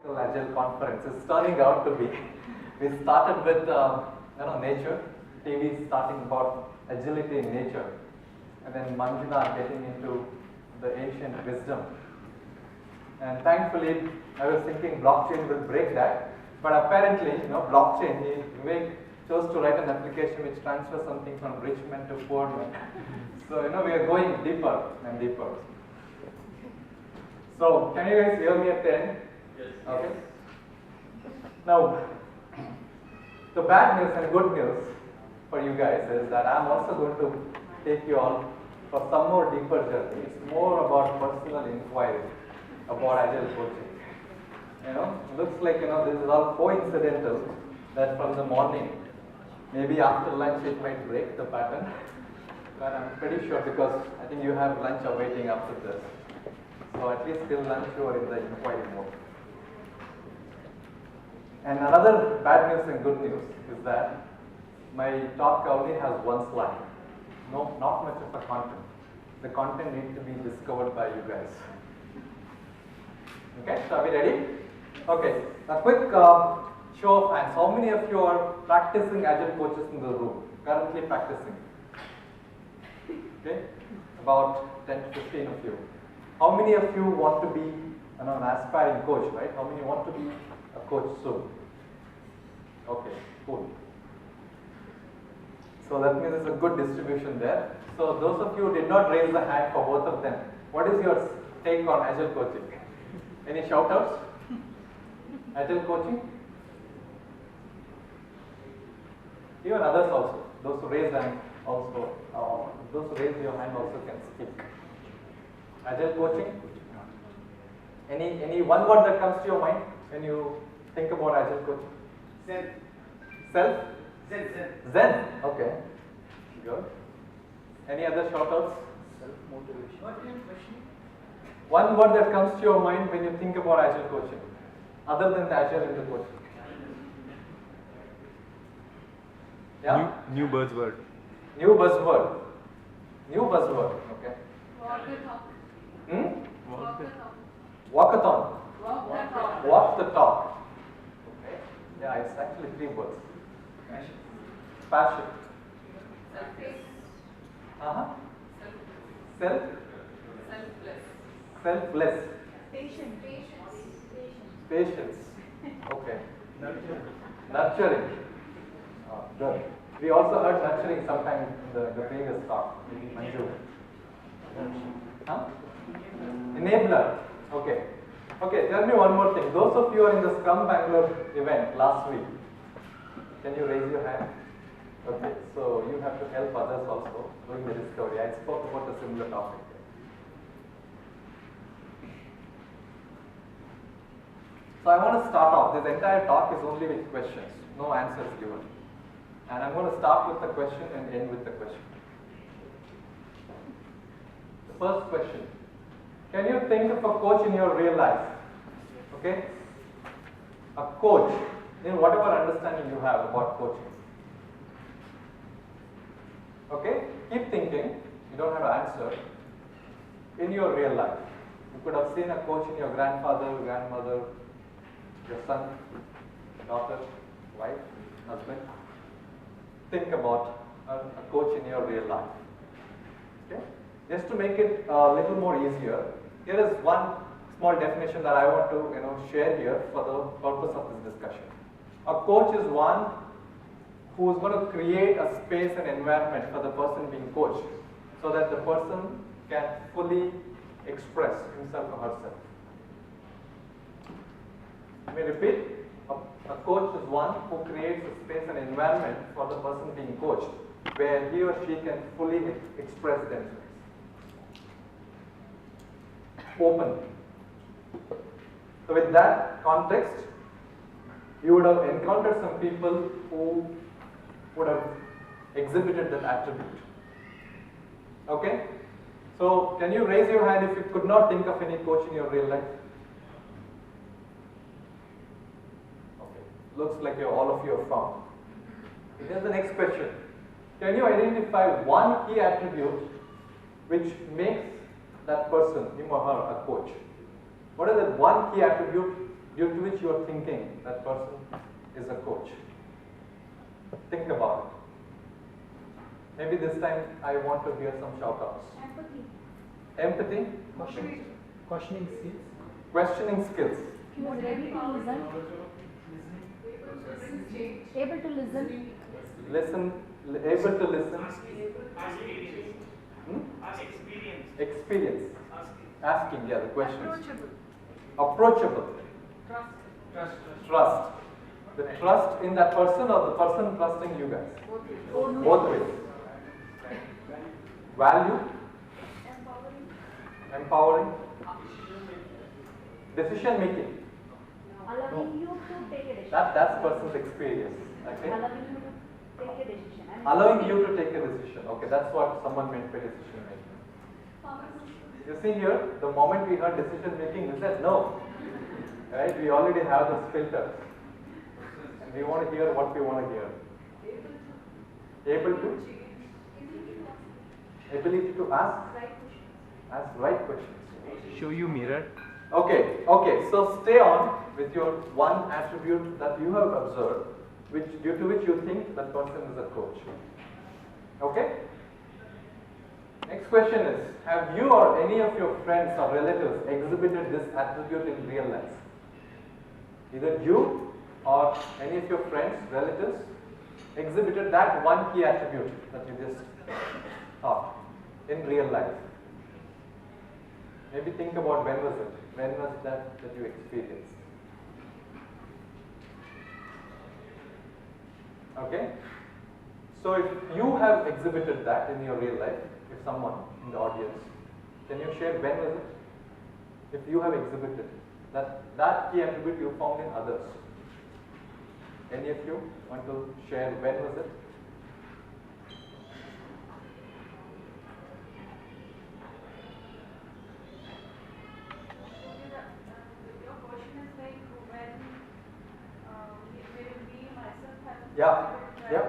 Agile conference is turning out to be. We started with nature, TV starting about agility in nature, and then Manjuna getting into the ancient wisdom. And thankfully, I was thinking blockchain will break that, but apparently, blockchain, Vivek chose to write an application which transfers something from rich men to poor men. So, we are going deeper and deeper. So, can you guys hear me at 10? Yes. Okay. Now, the bad news and good news for you guys is that I'm also going to take you all for some more deeper journey. It's more about personal inquiry about Agile coaching. Looks like this is all coincidental that from the morning, maybe after lunch it might break the pattern, but I'm pretty sure because I think you have lunch awaiting after this. So at least till lunch you are in the inquiry mode. And another bad news and good news is that my talk only has one slide. No, not much of a content. The content needs to be discovered by you guys. Okay, so are we ready? Okay, a quick show of hands. How many of you are practicing Agile coaches in the room? Currently practicing? Okay, about 10 to 15 of you. How many of you want to be an aspiring coach, right? How many want to be a coach soon? Okay, cool. So that means there's a good distribution there. So those of you who did not raise the hand for both of them, what is your take on Agile coaching? Any shout outs? Agile coaching? Even others also. Those who raise hand also, those who raise your hand also can speak. Agile coaching? Any one word that comes to your mind when you think about Agile coaching? Zen. Self? Zen. Zen. Okay. Good. Any other shout outs? Self-motivation. What is your question? One word that comes to your mind when you think about Agile coaching, other than the Agile in the coaching. Yeah? New buzzword. New buzzword. New buzzword. Okay. Walk the talk. Walk the talk. Walkathon. Walk the talk. Walk the talk. Okay. Yeah, it's actually 3 words. Passion. Passion. Selfless. Self. Selfless. Selfless. Patience. Patience. Okay. Nurturing. Nurturing. Good. We also heard nurturing sometime in the previous talk. Manju. Huh? Enabler. Okay. Okay, tell me one more thing. Those of you who are in the Scrum Bangalore event last week, can you raise your hand? Okay, so you have to help others also doing the discovery. I spoke about a similar topic. So I want to start off. This entire talk is only with questions, no answers given. And I'm going to start with the question and end with the question. The first question. Can you think of a coach in your real life? Okay? A coach, in whatever understanding you have about coaching. Okay? Keep thinking. You don't have to answer. In your real life. You could have seen a coach in your grandfather, grandmother, your son, daughter, wife, husband. Think about a coach in your real life. Okay? Just to make it a little more easier, here is one small definition that I want to share here for the purpose of this discussion. A coach is one who is going to create a space and environment for the person being coached so that the person can fully express himself or herself. Let me repeat. A coach is one who creates a space and environment for the person being coached where he or she can fully express themselves. Openly. So with that context, you would have encountered some people who would have exhibited that attribute. Okay? So can you raise your hand if you could not think of any coach in your real life? Looks like all of you are found. Here's the next question. Can you identify one key attribute which makes that person, him or her, a coach? What is that one key attribute due to which you are thinking that person is a coach? Think about it. Maybe this time I want to hear some shout-outs. Empathy. Questioning skills. Questioning skills. He was ready to listen, able to listen, Able to listen. Experience. Asking, yeah, the questions. Approachable. Trust. The trust in that person or the person trusting you guys? Both ways. Value. Empowering. Decision making. allowing you to take a decision. That's person's experience. Okay. Allowing you to take a decision. Allowing you to take a decision. Okay, that's what someone meant by decision making. You see here, the moment we heard decision making, we said no. Right? We already have this filter. And we want to hear what we want to hear. Able to? Ability to ask right questions. Show you mirror. Okay, so stay on with your one attribute that you have observed, due to which you think that person is a coach. Okay? Next question is, have you or any of your friends or relatives exhibited this attribute in real life? Either you or any of your friends, relatives, exhibited that one key attribute that you just taught in real life. Maybe think about when was it? When was that you experienced? Okay? So if you have exhibited that in your real life, if someone in the audience, can you share when was it? If you have exhibited that key attribute you found in others. Any of you want to share when was it? Your question is like when me myself have Yeah.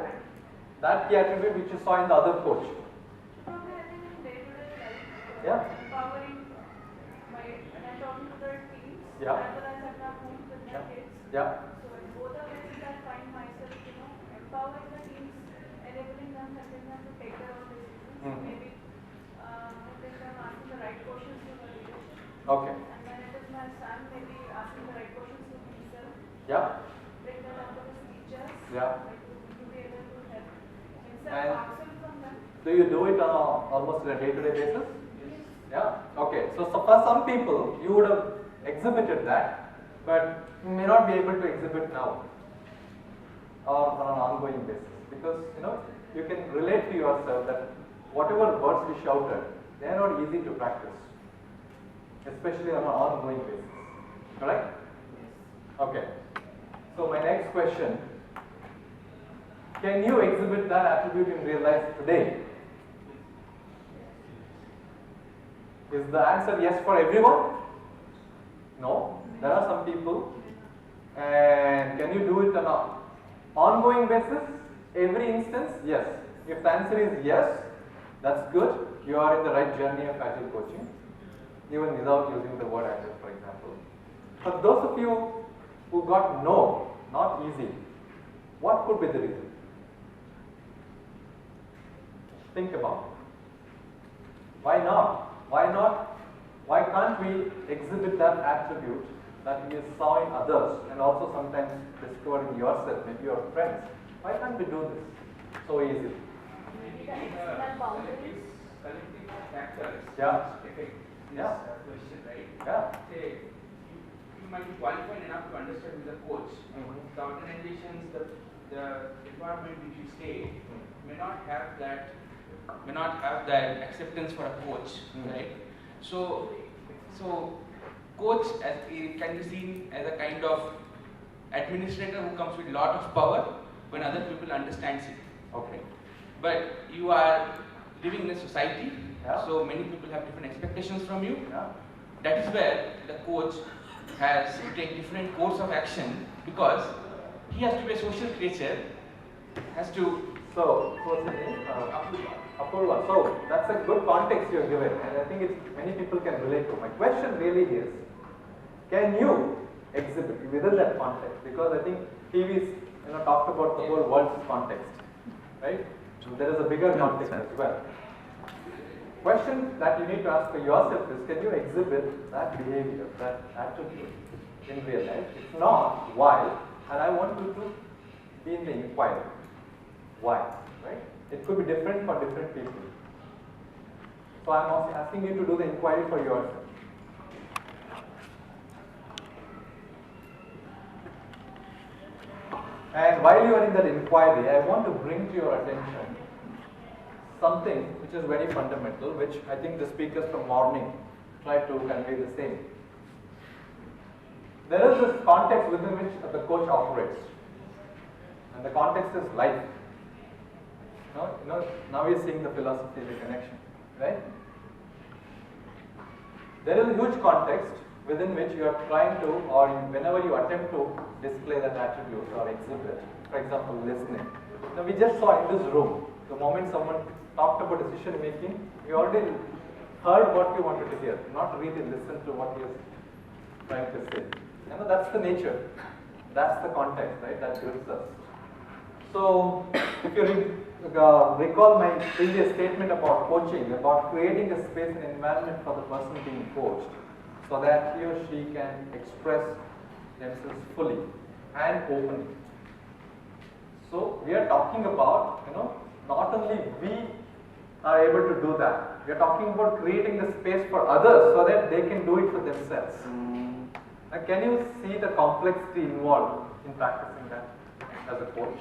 That key attribute which you saw in the other coach. Probably I think in day-to-day life, Yeah. empowering when I'm talking to the teams, Yeah. as well as at my home with my kids. Yeah. So in both the places I find myself, empowering the teams, enabling them, helping them to take their own decisions. Mhm. Maybe helping them asking the right questions to the leadership. Okay. And when it is my son, maybe asking the right questions to himself. Yeah. Bring that out of his teachers. Yeah. Like to be able to help himself And ourselves from them. Do you do it on almost on a day-to-day basis? Yeah. Okay. So for some people, you would have exhibited that, but you may not be able to exhibit now or on an ongoing basis because you can relate to yourself that whatever words we shouted, they are not easy to practice, especially on an ongoing basis. Correct? Okay. So my next question: can you exhibit that attribute in real life today? Is the answer yes for everyone? No. There are some people. And can you do it on an ongoing basis? Every instance? Yes. If the answer is yes, that's good. You are in the right journey of Agile coaching, even without using the word Agile, for example. For those of you who got no, not easy, what could be the reason? Think about it. Why not? Why not? Why can't we exhibit that attribute that we saw in others and also sometimes discover in yourself, maybe your friends? Why can't we do this so easily? maybe the external boundaries. Collective factors Yeah. affect this Yeah. question, right? Yeah. Say, you might be qualified enough to understand with a coach. Mhm. The organizations, the environment which you stay may not have that acceptance for a coach, right? So coach can be seen as a kind of administrator who comes with a lot of power when other people understands it. Okay. But you are living in a society, Yeah. so many people have different expectations from you. Yeah. That is where the coach has to take different course of action because he has to be a social creature, has to So, what's your name? Apurva. So, that's a good context you have given, and I think many people can relate to. My question really is, can you exhibit within that context, because I think TV's talked about the whole world's context, right? So there is a bigger context as well. Question that you need to ask for yourself is, can you exhibit that behavior, that attribute in real life? If not, why? And I want you to be in the inquiry. Why? Right? It could be different for different people. So I'm also asking you to do the inquiry for yourself. And while you are in that inquiry, I want to bring to your attention something which is very fundamental, which I think the speakers from morning tried to convey the same. There is this context within which the coach operates, and the context is life. Now we are seeing the philosophy of the connection, right? There is a huge context within which you are trying to, or whenever you attempt to display that attribute or exhibit, for example, listening. Now we just saw in this room, the moment someone talked about decision making, we already heard what we wanted to hear, not really listen to what he is trying to say. That's the nature, that's the context, right, that grips us. So, if you recall my previous statement about coaching, about creating a space and environment for the person being coached, so that he or she can express themselves fully and openly. So, we are talking about, not only we are able to do that, we are talking about creating the space for others so that they can do it for themselves. Now, can you see the complexity involved in practicing that as a coach?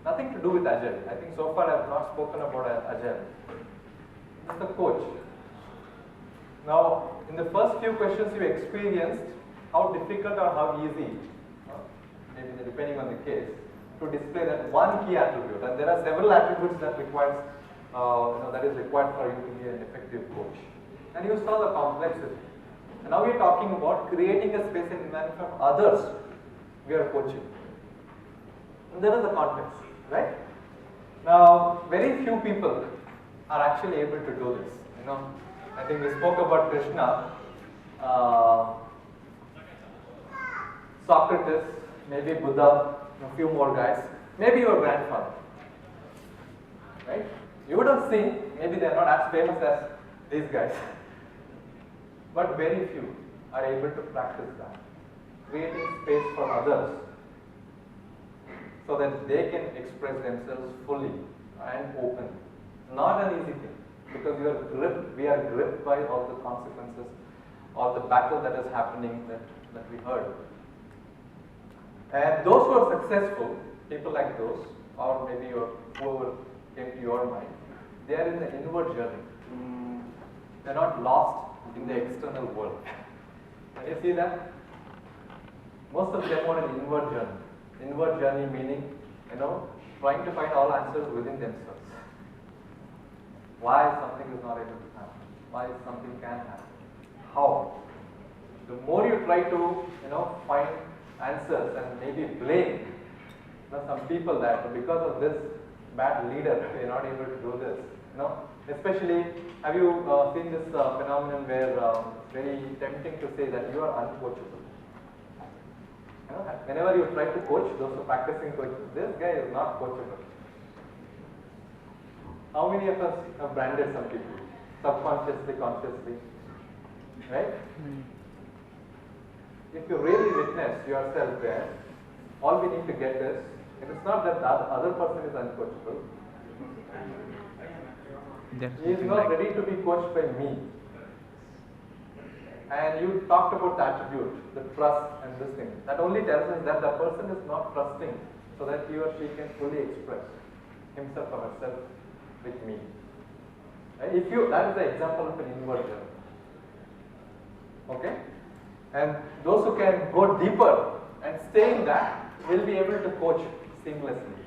Nothing to do with Agile. I think so far I have not spoken about Agile. It's the coach. Now, in the first few questions you experienced how difficult or how easy, maybe depending on the case, to display that one key attribute. And there are several attributes that requires, that is required for you to be an effective coach. And you saw the complexity. And now we are talking about creating a space and environment for others. We are coaching. And there is a context, right? Now, very few people are actually able to do this. I think we spoke about Krishna, Socrates, maybe Buddha, a few more guys, maybe your grandfather, right? You would have seen, maybe they are not as famous as these guys, but very few are able to practice that, creating space for others so that they can express themselves fully and openly. Not an easy thing, because we are gripped by all the consequences of the battle that is happening that we heard. And those who are successful, people like those, or maybe whoever came to your mind, they are in the inward journey. They are not lost in the external world. Can you see that? Most of them are in inward journey. Inward journey meaning, trying to find all answers within themselves. Why something is not able to happen? Why something can happen? How? The more you try to, find answers and maybe blame some people that because of this bad leader, we are not able to do this. Especially, have you seen this phenomenon where it's very tempting to say that you are uncoachable? Whenever you try to coach, those who are practicing coaches, this guy is not coachable. How many of us have branded some people? Subconsciously, consciously, right? If you really witness yourself there, all we need to get is, it is not that the other person is uncoachable. He is not ready to be coached by me. And you talked about the attribute, the trust and this thing. That only tells us that the person is not trusting so that he or she can fully express himself or herself with me. That is the example of an inward journey. Okay? And those who can go deeper and stay in that will be able to coach seamlessly.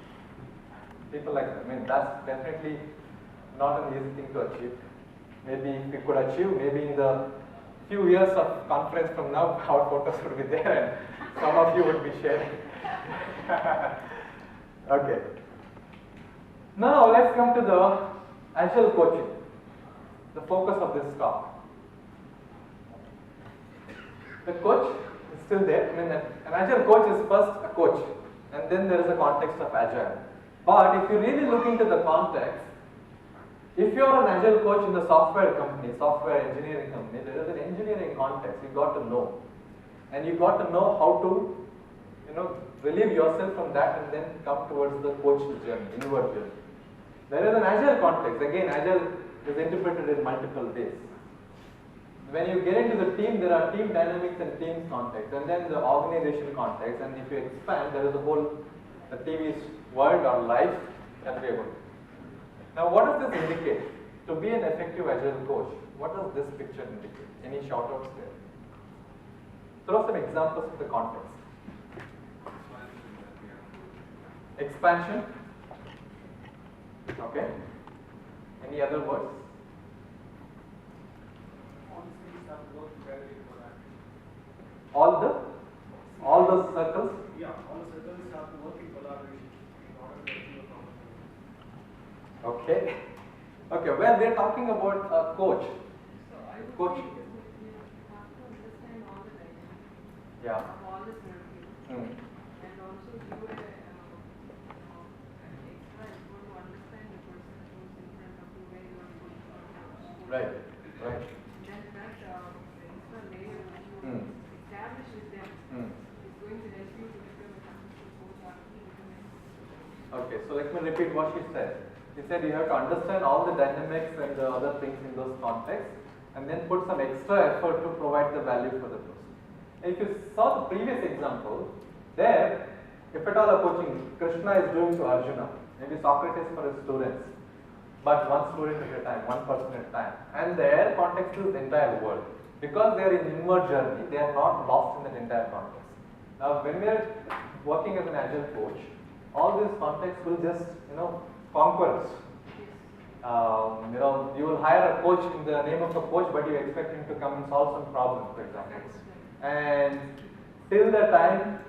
People like that. That's definitely not an easy thing to achieve. Maybe if we could achieve, maybe in the few years of conference from now, our photos would be there and some of you would be sharing. Okay. Now let's come to the Agile coaching, the focus of this talk. The coach It's still there. I mean, an agile coach is first a coach, and then there is a context of agile. But if you really look into the context, if you are an agile coach in the software company, software engineering company, there is an engineering context. You got to know, and you got to know how to, relieve yourself from that, and then come towards the coach journey, inward journey. There is an agile context. Again, agile is interpreted in multiple ways. When you get into the team, there are team dynamics and team context, and then the organization context. And if you expand, there is a whole the TV's world or life that we are going. Now, what does this indicate? To be an effective agile coach, what does this picture indicate? Any shout outs there? Throw some examples of the context. Expansion. Okay. Any other words? All the circles? Yeah, all the circles have to work in collaboration in order to achieve a common goal. Okay. Okay, well, they're talking about a coach. So I would Coach. say that you have to understand all the dynamics Yeah. of all the circles and also you an extra effort to understand the person who's in front of you where you are going to approach. Right, right. Then that extra layer that you establish with them is going to help you to become a successful coach after you become a Okay, so let me repeat what she said. She said you have to understand all the dynamics and the other things in those contexts, and then put some extra effort to provide the value for the person. And if you saw the previous example, there, if at all a coaching Krishna is doing to Arjuna, maybe Socrates for his students, but one student at a time, one person at a time, and their context is the entire world. Because they are in inward journey, they are not lost in that entire context. Now, when we are working as an agile coach, all these contexts will just, conquer us. You will hire a coach in the name of a coach, but you expect him to come and solve some problem, for example. And till the time,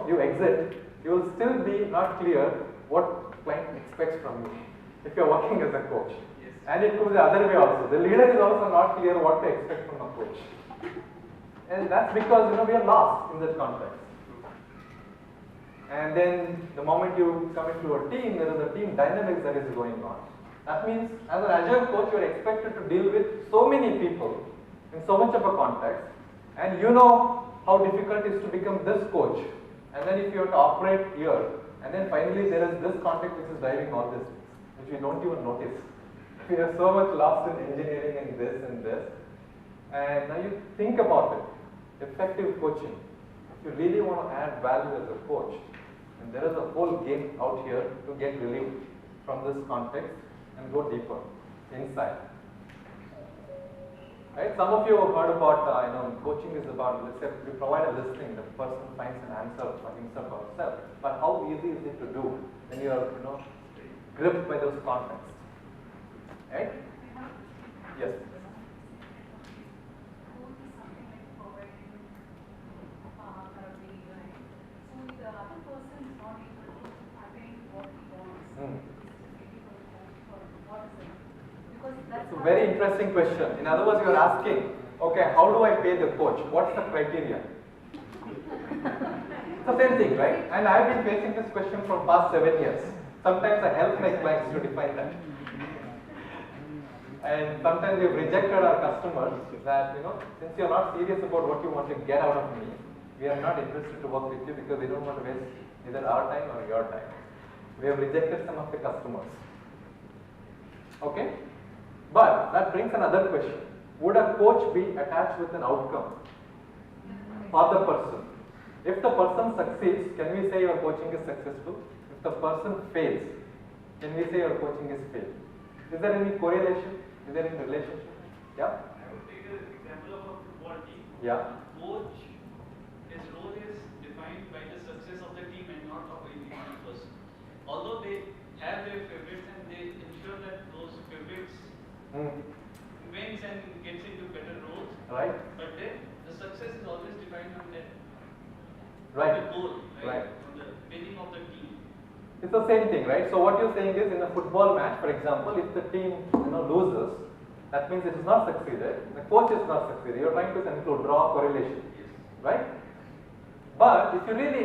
you exit, you will still be not clear what client expects from you if you are working as a coach. And it could be the other way also. The leader is also not clear what to expect from a coach. And that's because, we are lost in that context. And then the moment you come into a team, there is a team dynamics that is going on. That means as an agile coach, you are expected to deal with so many people in so much of a context, and you know how difficult it is to become this coach. And then if you have to operate here, and then finally there is this context which is driving all this, which we don't even notice. We are so much lost in engineering and this and this. And now you think about it, effective coaching. If you really want to add value as a coach, and there is a whole game out here to get relieved from this context and go deeper inside. Right? Some of you have heard about, coaching is about, let's say, we provide a listing, the person finds an answer for himself or herself. But how easy is it to do when you are, gripped by those contexts? Right? Yes. It's a very interesting question. In other words, you are asking, okay, how do I pay the coach? What's the criteria? It's the same thing, right? And I have been facing this question for past 7 years. Sometimes I help my clients to define that. And sometimes we have rejected our customers that, since you are not serious about what you want to get out of me, we are not interested to work with you because we don't want to waste either our time or your time. We have rejected some of the customers. Okay? But that brings another question. Would a coach be attached with an outcome for the person? If the person succeeds, can we say your coaching is successful? If the person fails, can we say your coaching is failed? Is there any correlation? Is there any relationship? Yeah? I would take an example of a football team. Yeah. Coach, his role is defined by the success of the team and not of any one person. Although they have their favorites and they ensure that those favorites wins and gets into better roles. Right. But then the success is always defined on that. Right. The goal, Right. On the winning of the team. It's the same thing, right? So what you're saying is, in a football match, for example, if the team loses, that means it is not succeeded. The coach is not succeeded. You're trying to conclude, draw correlation, right? But if you really